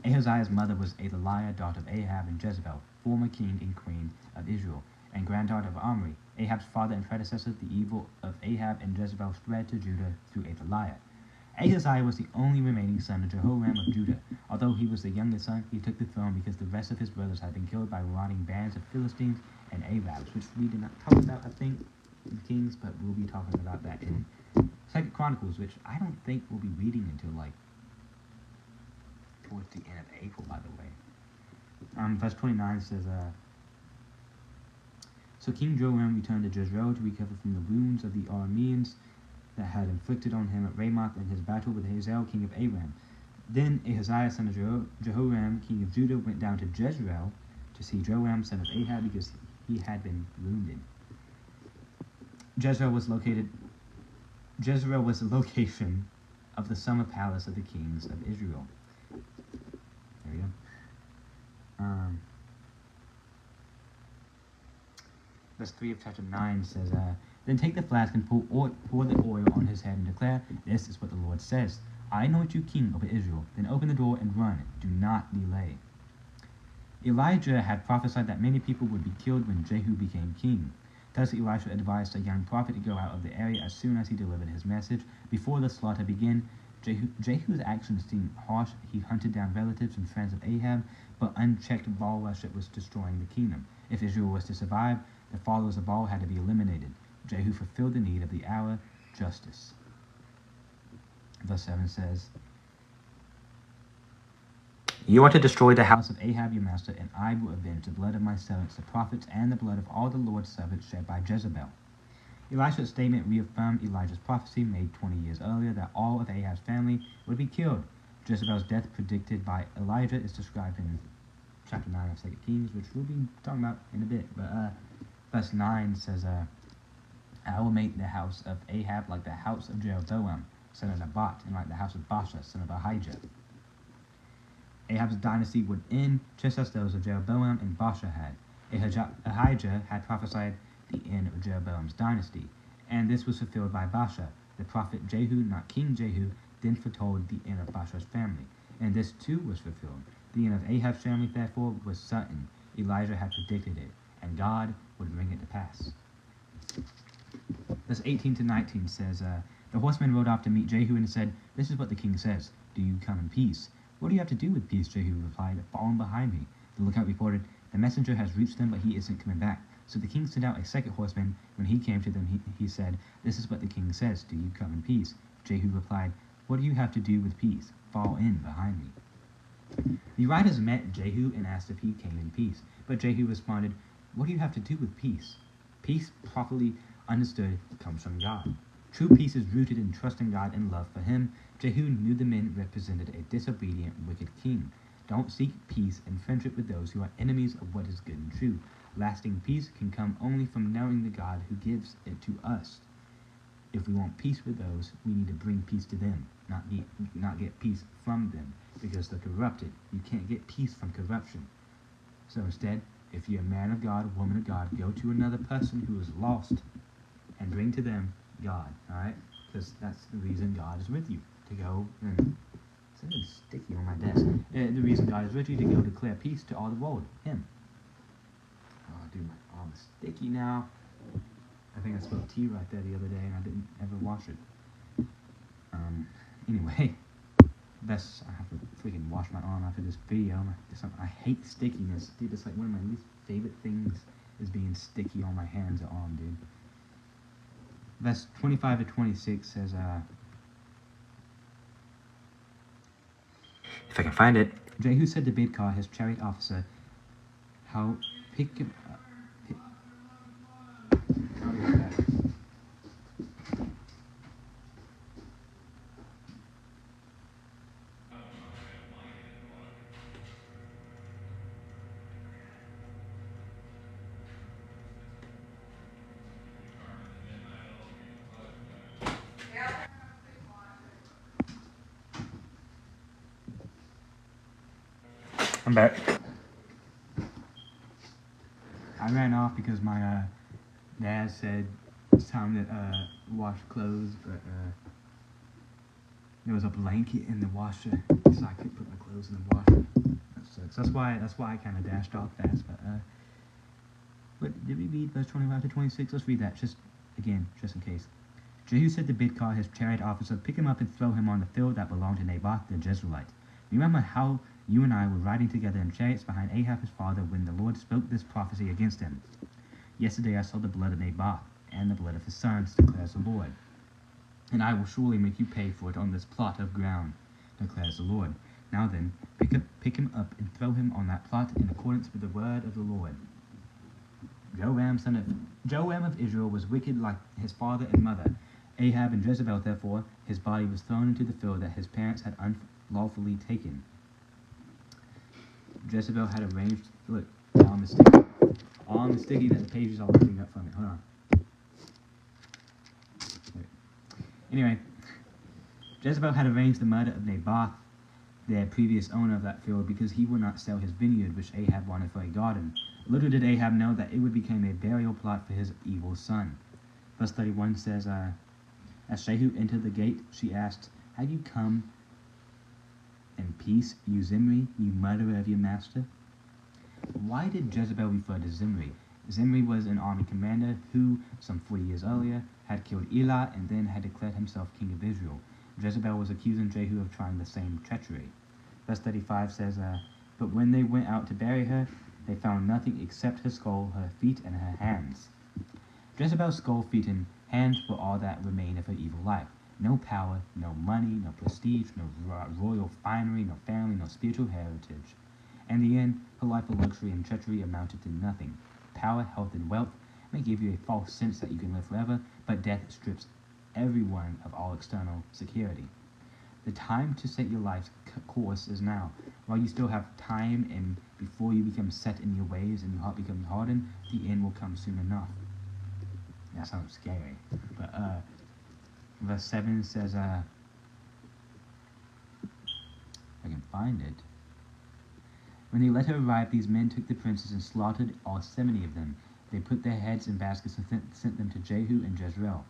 [SPEAKER 1] Ahaziah's mother was Athaliah, daughter of Ahab and Jezebel, former king and queen of Israel, and granddaughter of Omri. Ahab's father and predecessor, the evil of Ahab and Jezebel spread to Judah through Athaliah. Ahaziah was the only remaining son of Jehoram of Judah. Although he was the youngest son, he took the throne because the rest of his brothers had been killed by marauding bands of Philistines and Arabs, which we did not talk about, I think, in Kings, but we'll be talking about that in 2 Chronicles, which I don't think we'll be reading until, towards the end of April, by the way. Verse 29 says, So King Joram returned to Jezreel to recover from the wounds of the Arameans that had inflicted on him at Ramoth in his battle with Hazael, king of Aram. Then Ahaziah, son of Jehoram, king of Judah, went down to Jezreel to see Joram, son of Ahab, because he had been wounded. Jezreel was the location of the summer palace of the kings of Israel. There we go. Verse 3 of chapter 9 says, Then take the flask and pour the oil on his head and declare, This is what the Lord says. I anoint you king over Israel. Then open the door and run. Do not delay. Elijah had prophesied that many people would be killed when Jehu became king. Thus Elisha advised a young prophet to go out of the area as soon as he delivered his message. Before the slaughter began, Jehu's actions seemed harsh. He hunted down relatives and friends of Ahab, but unchecked Baal worship was destroying the kingdom. If Israel was to survive, The followers of all had to be eliminated. Jehu fulfilled the need of the hour, justice. Verse 7 says, "You are to destroy the house of Ahab your master, and I will avenge the blood of my servants, the prophets, and the blood of all the Lord's servants shed by Jezebel." Elisha's statement reaffirmed Elijah's prophecy made 20 years earlier that all of Ahab's family would be killed. Jezebel's death predicted by Elijah is described in chapter 9 of 2 Kings, which we'll be talking about in a bit. But verse 9 says, "I will make the house of Ahab like the house of Jeroboam, son of Nebat, and like the house of Baasha, son of Ahijah." Ahab's dynasty would end just as those of Jeroboam and Baasha had. Ahijah had prophesied the end of Jeroboam's dynasty, and this was fulfilled by Baasha. The prophet Jehu, not King Jehu, then foretold the end of Baasha's family, and this too was fulfilled. The end of Ahab's family, therefore, was certain. Elijah had predicted it, and God would bring it to pass. Verse 18 to 19 says, "The horseman rode off to meet Jehu and said, 'This is what the king says. Do you come in peace?' 'What do you have to do with peace?' Jehu replied. 'Fall in behind me.' The lookout reported, 'The messenger has reached them, but he isn't coming back.' So the king sent out a second horseman. When he came to them, he said, 'This is what the king says. Do you come in peace?' Jehu replied, 'What do you have to do with peace? Fall in behind me.'" The riders met Jehu and asked if he came in peace, but Jehu responded, "What do you have to do with peace? Peace, properly understood, comes from God. True peace is rooted in trusting God and love for him." Jehu knew the men represented a disobedient, wicked king. Don't seek peace and friendship with those who are enemies of what is good and true. Lasting peace can come only from knowing the God who gives it to us. If we want peace with those, we need to bring peace to them, not get peace from them, because they're corrupted. You can't get peace from corruption. So instead, if you're a man of God, a woman of God, go to another person who is lost and bring to them God, alright? Because that's the reason God is with you, to go and... It's really sticky on my desk. The reason God is with you, to go declare peace to all the world, him. Oh, dude, my arm is sticky now. I think I spilled tea right there the other day and I didn't ever wash it. Anyway, I have to freaking wash my arm after this video. I hate stickiness, dude. It's like one of my least favorite things is being sticky on my hands or arm, dude. Verse 25 to 26 says, if I can find it. Jehu said to Bidkar, his chariot officer, "How pick him up." I'm back. I ran off because my dad said it's time to wash clothes, but there was a blanket in the washer, so I couldn't put my clothes in the washer. That sucks. That's why I kind of dashed off fast. But did we read verse 25 to 26? Let's read that just in case. Jehu said to Bidkar, his chariot officer, "Pick him up and throw him on the field that belonged to Naboth the Jezreelite. Remember how you and I were riding together in chariots behind Ahab his father when the Lord spoke this prophecy against him. Yesterday I saw the blood of Naboth and the blood of his sons, declares the Lord. And I will surely make you pay for it on this plot of ground, declares the Lord. Now then, pick him up and throw him on that plot in accordance with the word of the Lord." Joram, son of Israel, was wicked like his father and mother, Ahab and Jezebel. Therefore, his body was thrown into the field that his parents had unlawfully taken. Jezebel had arranged... Look, arm is sticky. Arm is sticky that the page is all lifting up from it. Hold on. Anyway, Jezebel had arranged the murder of Naboth, the previous owner of that field, because he would not sell his vineyard, which Ahab wanted for a garden. Little did Ahab know that it would become a burial plot for his evil son. Verse 31 says, as Jehu entered the gate, she asked, "Have you come in peace, you Zimri, you murderer of your master?" Why did Jezebel refer to Zimri? Zimri was an army commander who, some 40 years earlier, had killed Elah and then had declared himself king of Israel. Jezebel was accusing Jehu of trying the same treachery. Verse 35 says, but when they went out to bury her, They found nothing except her skull, her feet, and her hands. Jezebel's skull, feet, and hands were all that remained of her evil life. No power, no money, no prestige, no royal finery, no family, no spiritual heritage. In the end, her life of luxury and treachery amounted to nothing. Power, health, and wealth may give you a false sense that you can live forever, but death strips everyone of all external security. The time to set your life's course is now. While you still have time and before you become set in your ways and your heart becomes hardened, the end will come soon enough. That sounds scary. But verse 7 says, I can find it. When the letter arrived, these men took the princes and slaughtered all 70 of them. They put their heads in baskets and sent them to Jehu and Jezreel.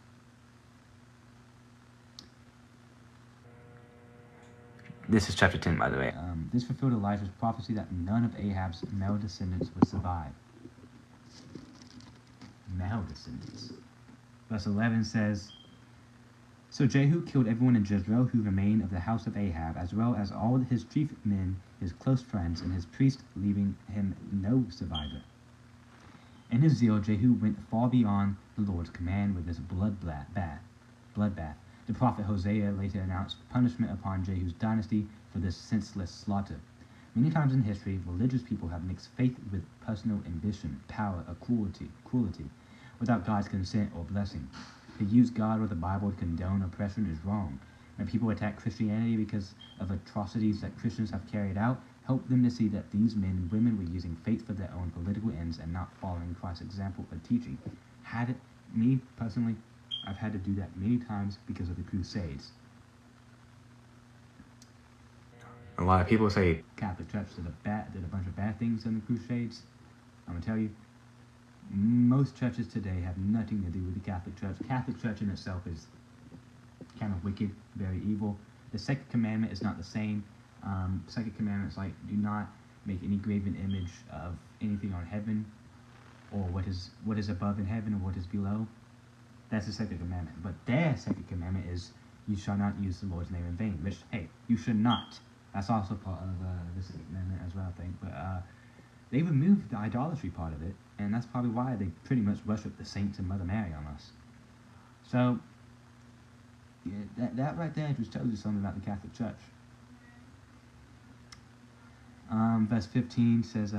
[SPEAKER 1] This is chapter 10, by the way. This fulfilled Elijah's prophecy that none of Ahab's male descendants would survive. Male descendants. Verse 11 says, So Jehu killed everyone in Jezreel who remained of the house of Ahab, as well as all his chief men, his close friends, and his priests, leaving him no survivor. In his zeal, Jehu went far beyond the Lord's command with this bloodbath. The prophet Hosea later announced punishment upon Jehu's dynasty for this senseless slaughter. Many times in history, religious people have mixed faith with personal ambition, power, or cruelty, without God's consent or blessing. To use God or the Bible to condone oppression is wrong. When people attack Christianity because of atrocities that Christians have carried out, help them to see that these men and women were using faith for their own political ends and not following Christ's example or teaching. Me, personally, I've had to do that many times because of the Crusades. A lot of people say Catholic Church did a bunch of bad things in the Crusades. I'm going to tell you, most churches today have nothing to do with the Catholic Church. Catholic Church in itself is kind of wicked, very evil. The second commandment is not the same. Second commandment is like, do not make any graven image of anything on heaven, or what is above in heaven, or what is below. That's the second commandment. But their second commandment is, you shall not use the Lord's name in vain. Which, hey, you should not. That's also part of the second commandment as well, I think. But they removed the idolatry part of it, and that's probably why they pretty much worship the saints and Mother Mary almost. So, yeah, that right there just tells you something about the Catholic Church. Verse 15 says,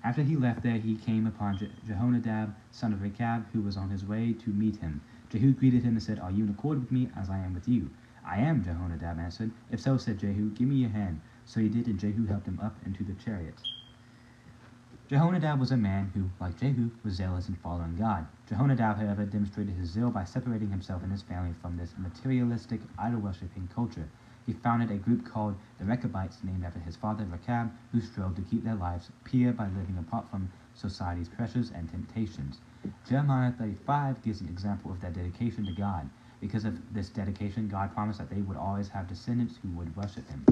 [SPEAKER 1] After he left there, he came upon Jehonadab, son of Rechab, who was on his way to meet him. Jehu greeted him and said, Are you in accord with me as I am with you? I am, Jehonadab answered. If so, said Jehu, give me your hand. So he did, and Jehu helped him up into the chariot. Jehonadab was a man who, like Jehu, was zealous in following God. Jehonadab, however, demonstrated his zeal by separating himself and his family from this materialistic, idol-worshipping culture. He founded a group called the Rechabites, named after his father Rechab, who strove to keep their lives pure by living apart from society's pressures and temptations. Jeremiah 35 gives an example of their dedication to God. Because of this dedication, God promised that they would always have descendants who would worship him.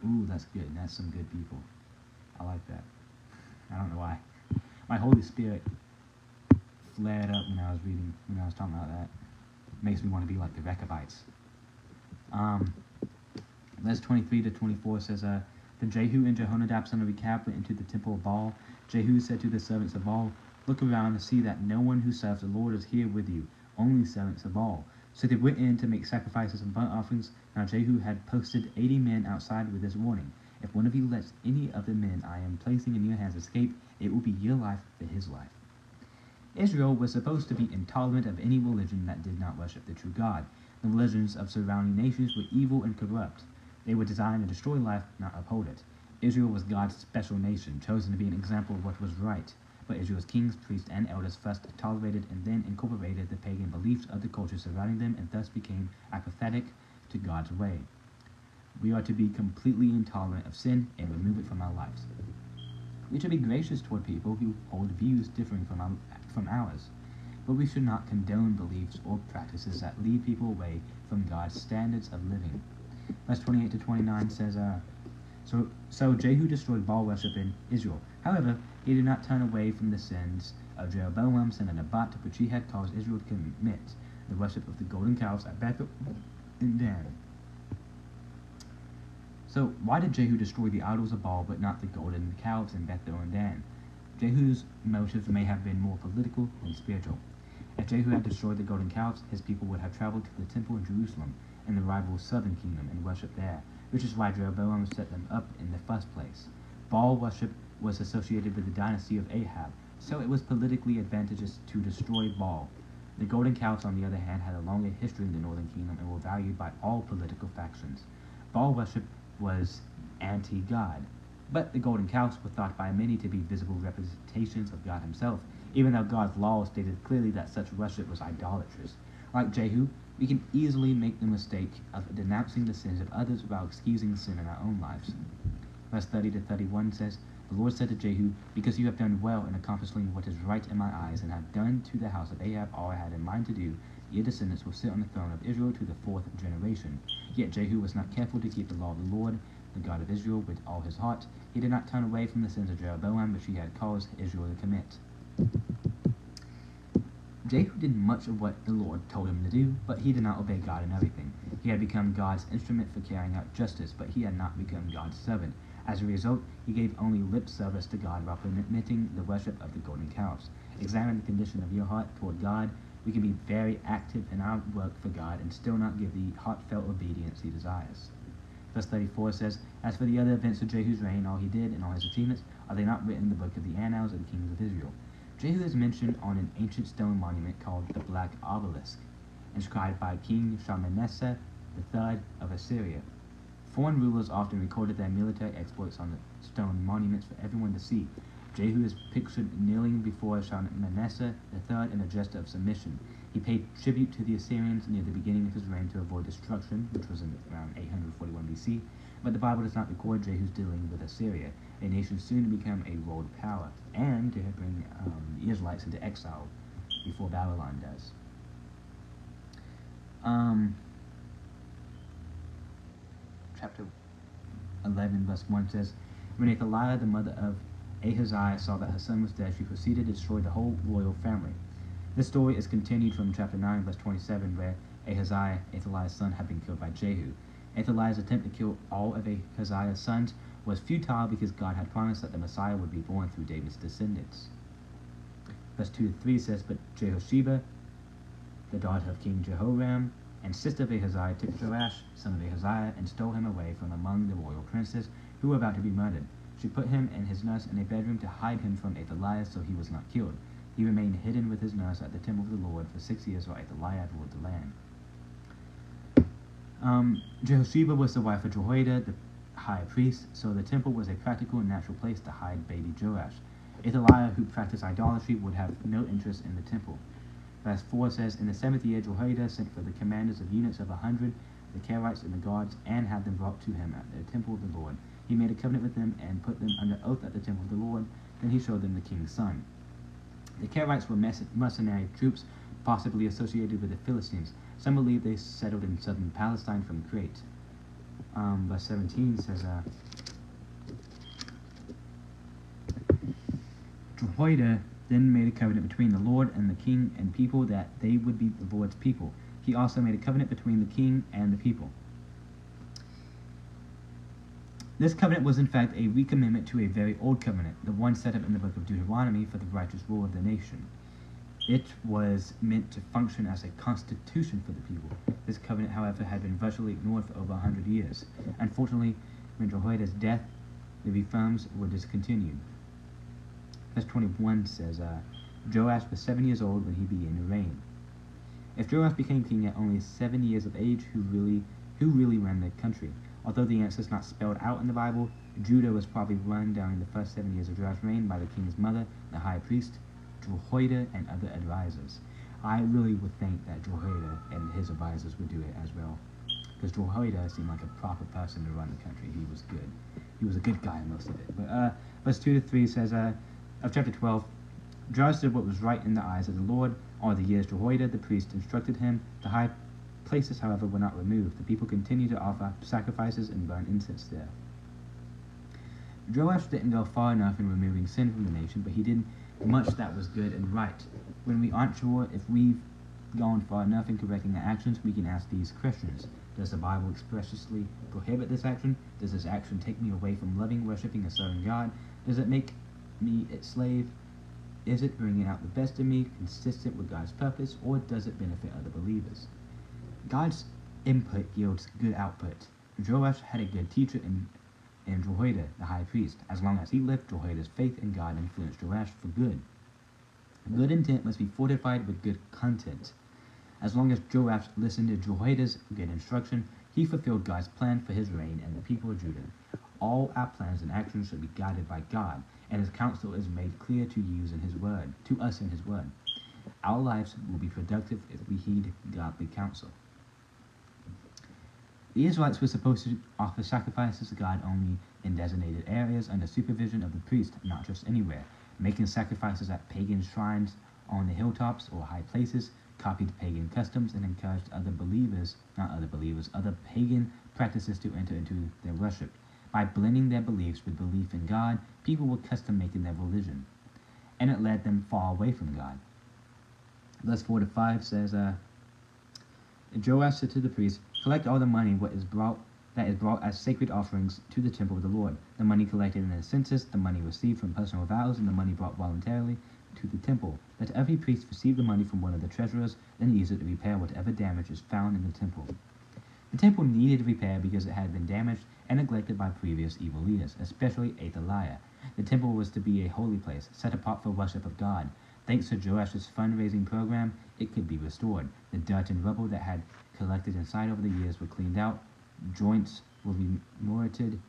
[SPEAKER 1] Ooh, that's good. That's some good people. I like that. I don't know why. My Holy Spirit flared up when I was talking about that. It makes me want to be like the Rechabites. Verse 23 to 24 says, Then Jehu and Jehonadab son of Rechab went into the temple of Baal. Jehu said to the servants of Baal, Look around and see that no one who serves the Lord is here with you, only servants of Baal. So they went in to make sacrifices and burnt offerings. Now Jehu had posted 80 men outside with this warning. If one of you lets any of the men I am placing in your hands escape, it will be your life for his life. Israel was supposed to be intolerant of any religion that did not worship the true God. The religions of surrounding nations were evil and corrupt. They were designed to destroy life, not uphold it. Israel was God's special nation, chosen to be an example of what was right. But Israel's kings, priests, and elders first tolerated and then incorporated the pagan beliefs of the culture surrounding them and thus became apathetic to God's way. We are to be completely intolerant of sin and remove it from our lives. We should be gracious toward people who hold views differing from ours, but we should not condone beliefs or practices that lead people away from God's standards of living. Verse 28 to 29 says, So Jehu destroyed Baal worship in Israel. However, he did not turn away from the sins of Jeroboam, son of Nebat, which he had caused Israel to commit, the worship of the golden calves at Bethel and Dan. So why did Jehu destroy the idols of Baal but not the golden calves in Bethel and Dan? Jehu's motives may have been more political than spiritual. If Jehu had destroyed the golden calves, his people would have traveled to the temple in Jerusalem in the rival southern kingdom and worshipped there, which is why Jeroboam set them up in the first place. Baal worship was associated with the dynasty of Ahab, so it was politically advantageous to destroy Baal. The golden calves, on the other hand, had a longer history in the northern kingdom and were valued by all political factions. Baal worship was anti-God, but the golden calves were thought by many to be visible representations of God himself, even though God's law stated clearly that such worship was idolatrous. Like Jehu, we can easily make the mistake of denouncing the sins of others while excusing sin in our own lives. Verse 30 to 31 says, "The Lord said to Jehu, because you have done well in accomplishing what is right in my eyes, and have done to the house of Ahab all I had in mind to do, your descendants will sit on the throne of Israel to the fourth generation." Yet Jehu was not careful to keep the law of the Lord, the God of Israel, with all his heart. He did not turn away from the sins of Jeroboam, which he had caused Israel to commit. Jehu did much of what the Lord told him to do, but he did not obey God in everything. He had become God's instrument for carrying out justice, but he had not become God's servant. As a result, he gave only lip service to God while permitting the worship of the golden calves. Examine the condition of your heart toward God. We can be very active in our work for God and still not give the heartfelt obedience he desires. Verse 34 says, "As for the other events of Jehu's reign, all he did and all his achievements, are they not written in the book of the annals of the kings of Israel?" Jehu is mentioned on an ancient stone monument called the Black Obelisk, inscribed by King Shalmaneser III of Assyria. Foreign rulers often recorded their military exploits on the stone monuments for everyone to see. Jehu is pictured kneeling before Shalmaneser III in a gesture of submission. He paid tribute to the Assyrians near the beginning of his reign to avoid destruction, which was in around 841 BC, but the Bible does not record Jehu's dealing with Assyria, a nation soon to become a world power, and to bring the Israelites into exile before Babylon does. Chapter 11, verse 1 says, "When Athaliah, the mother of Ahaziah, saw that her son was dead, she proceeded to destroy the whole royal family." This story is continued from chapter 9, verse 27, where Ahaziah, Athaliah's son, had been killed by Jehu. Athaliah's attempt to kill all of Ahaziah's sons was futile because God had promised that the Messiah would be born through David's descendants. Verse 2 to 3 says, "But Jehosheba, the daughter of King Jehoram, and sister of Ahaziah, took Joash, son of Ahaziah, and stole him away from among the royal princes who were about to be murdered. She put him and his nurse in a bedroom to hide him from Athaliah so he was not killed. He remained hidden with his nurse at the temple of the Lord for 6 years while Athaliah ruled the land." Jehosheba was the wife of Jehoiada, the high priest, so the temple was a practical and natural place to hide baby Joash. Athaliah, who practiced idolatry, would have no interest in the temple. Verse 4 says, "In the 7th year, Jehoiada sent for the commanders of units of 100, the Kerites and the guards, and had them brought to him at the temple of the Lord. He made a covenant with them and put them under oath at the temple of the Lord. Then he showed them the king's son." The Kerites were mercenary troops, possibly associated with the Philistines. Some believe they settled in southern Palestine from Crete. Verse 17 says, "Jehoiada then made a covenant between the Lord and the king and people that they would be the Lord's people. He also made a covenant between the king and the people." This covenant was in fact a recommitment to a very old covenant, the one set up in the book of Deuteronomy for the righteous rule of the nation. It was meant to function as a constitution for the people. This covenant, however, had been virtually ignored for over 100 years. Unfortunately, when Jehoiada's death, the reforms were discontinued. Verse 21 says, "Joash was 7 years old when he began to reign." If Joash became king at only 7 years of age, who really ran the country? Although the answer is not spelled out in the Bible, Judah was probably run during the first 7 years of Joash's reign by the king's mother, the high priest, Jehoiada, and other advisors. I really would think that Jehoiada and his advisors would do it as well, because Jehoiada seemed like a proper person to run the country. He was good. He was a good guy in most of it. But verse 2 to 3 says, of chapter 12, "Joash did what was right in the eyes of the Lord all the years Jehoiada the priest instructed him. The high places, however, were not removed. The people continued to offer sacrifices and burn incense there." Joash didn't go far enough in removing sin from the nation, but he did much that was good and right. When we aren't sure if we've gone far enough in correcting our actions, we can ask these questions. Does the Bible expressly prohibit this action? Does this action take me away from loving, worshiping, and serving God? Does it make me its slave? Is it bringing out the best in me, consistent with God's purpose, or does it benefit other believers? God's input yields good output. Joash had a good teacher in Jehoiada, the high priest. As long as he lived, Jehoiada's faith in God influenced Joash for good. Good intent must be fortified with good content. As long as Joash listened to Jehoiada's good instruction, he fulfilled God's plan for his reign and the people of Judah. All our plans and actions should be guided by God, and his counsel is made clear to us in his word. Our lives will be productive if we heed godly counsel. The Israelites were supposed to offer sacrifices to God only in designated areas under supervision of the priest, not just anywhere. Making sacrifices at pagan shrines on the hilltops or high places copied pagan customs and encouraged other pagan practices to enter into their worship. By blending their beliefs with belief in God, people were custom making their religion, and it led them far away from God. Verse 4 to 5 says, Joash said to the priest, "Collect all the money that is brought as sacred offerings to the temple of the Lord, the money collected in the census, the money received from personal vows, and the money brought voluntarily to the temple. Let every priest receive the money from one of the treasurers, then use it to repair whatever damage is found in the temple." The temple needed repair because it had been damaged and neglected by previous evil leaders, especially Athaliah. The temple was to be a holy place, set apart for worship of God. Thanks to Joash's fundraising program, it could be restored. The dirt and rubble that had collected inside over the years were cleaned out, joints were remounted,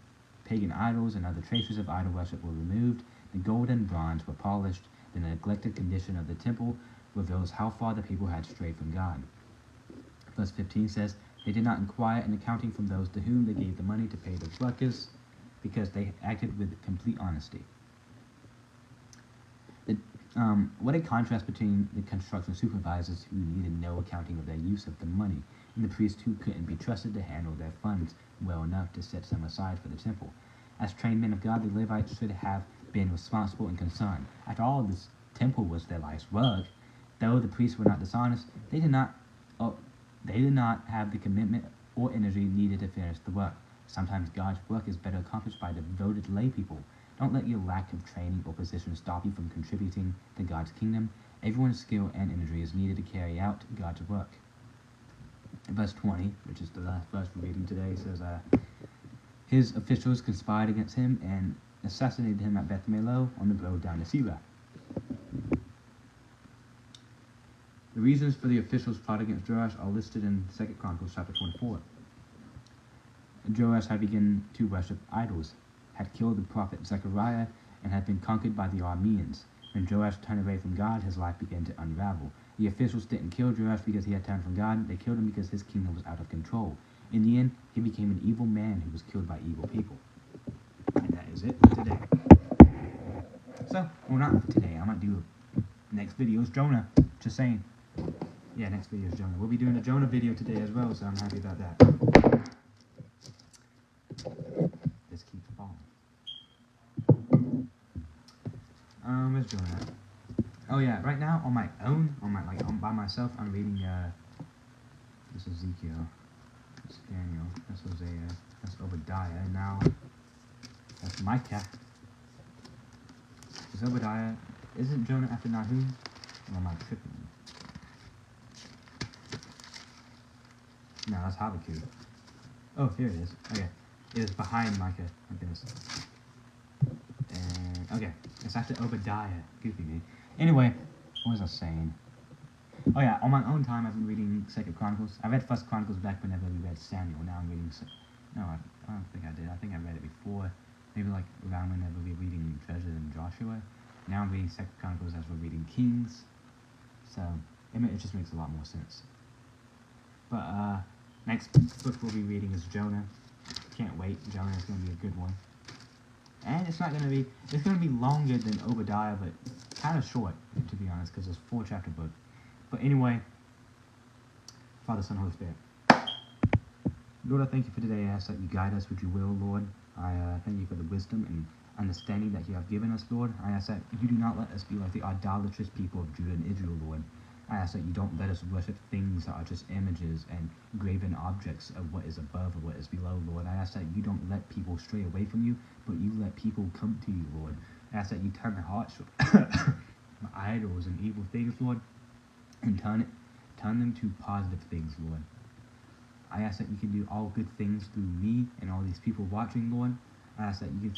[SPEAKER 1] pagan idols and other traces of idol worship were removed, the gold and bronze were polished. The neglected condition of the temple reveals how far the people had strayed from God. Verse 15 says, "They did not inquire an accounting from those to whom they gave the money to pay the workers, because they acted with complete honesty." What a contrast between the construction supervisors who needed no accounting of their use of the money and the priests who couldn't be trusted to handle their funds well enough to set some aside for the temple. As trained men of God, the Levites should have been responsible and concerned. After all, this temple was their life's work. Though the priests were not dishonest, they did not have the commitment or energy needed to finish the work. Sometimes God's work is better accomplished by devoted lay people. Don't let your lack of training or position stop you from contributing to God's kingdom. Everyone's skill and energy is needed to carry out God's work. Verse 20, which is the last verse we're reading today, says, his officials conspired against him and assassinated him at Beth Milo on the road down to Sela. The reasons for the officials' plot against Joash are listed in 2 Chronicles chapter 24. Joash had begun to worship idols, had killed the prophet Zechariah, and had been conquered by the Arameans. When Joash turned away from God, his life began to unravel. The officials didn't kill Joash because he had turned from God, they killed him because his kingdom was out of control. In the end, he became an evil man who was killed by evil people. And that is it for today. So, well, not for today. I might do next video is Jonah. Just saying. Yeah, next video is Jonah. We'll be doing a Jonah video today as well, so I'm happy about that. This keeps falling. Where's Jonah? Oh yeah, right now on my own, by myself, I'm reading this is Ezekiel, that's Daniel, that's Hosea, that's Obadiah, and now that's Micah. Is Obadiah? Isn't Jonah after Nahum? Or am I tripping? No, that's Habakkuk. Oh, here it is. Okay, it is behind Micah. My goodness. And okay, it's after Obadiah. Goofy me. Anyway, what was I saying? Oh yeah, on my own time, I've been reading 2 Chronicles. I read 1 Chronicles back whenever we read Samuel. Now I'm reading. No, I don't think I did. I think I read it before. Maybe like around whenever we were reading Judges and Joshua. Now I'm reading 2 Chronicles as we're reading Kings. So it just makes a lot more sense. But next book we'll be reading is Jonah. Can't wait. Jonah is going to be a good one. And it's going to be longer than Obadiah, but kind of short, to be honest, because it's a 4-chapter book. But anyway, Father, Son, Holy Spirit. Lord, I thank you for today. I ask that you guide us with your will, Lord. I thank you for the wisdom and understanding that you have given us, Lord. I ask that you do not let us be like the idolatrous people of Judah and Israel, Lord. I ask that you don't let us worship things that are just images and graven objects of what is above or what is below, Lord. I ask that you don't let people stray away from you, but you let people come to you, Lord. I ask that you turn their hearts from idols and evil things, Lord, and turn them to positive things, Lord. I ask that you can do all good things through me and all these people watching, Lord. I ask that you can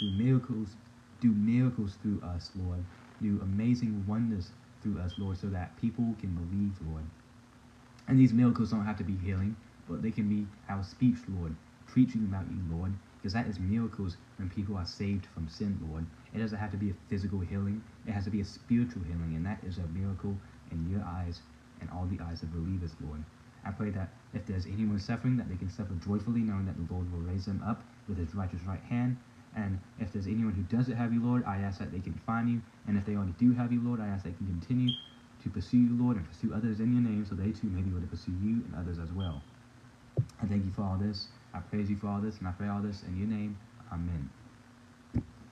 [SPEAKER 1] do miracles through us, Lord. Do amazing wonders through us, Lord, so that people can believe, Lord. And these miracles don't have to be healing, but they can be our speech, Lord, preaching about you, Lord, because that is miracles when people are saved from sin, Lord. It doesn't have to be a physical healing. It has to be a spiritual healing, and that is a miracle in your eyes and all the eyes of believers, Lord. I pray that if there's anyone suffering, that they can suffer joyfully, knowing that the Lord will raise them up with his righteous right hand. And if there's anyone who doesn't have you, Lord, I ask that they can find you. And if they already do have you, Lord, I ask that they can continue to pursue you, Lord, and pursue others in your name, so they too may be able to pursue you and others as well. I thank you for all this. I praise you for all this, and I pray all this in your name. Amen.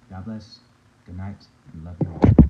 [SPEAKER 1] God bless. Good night, and love you all.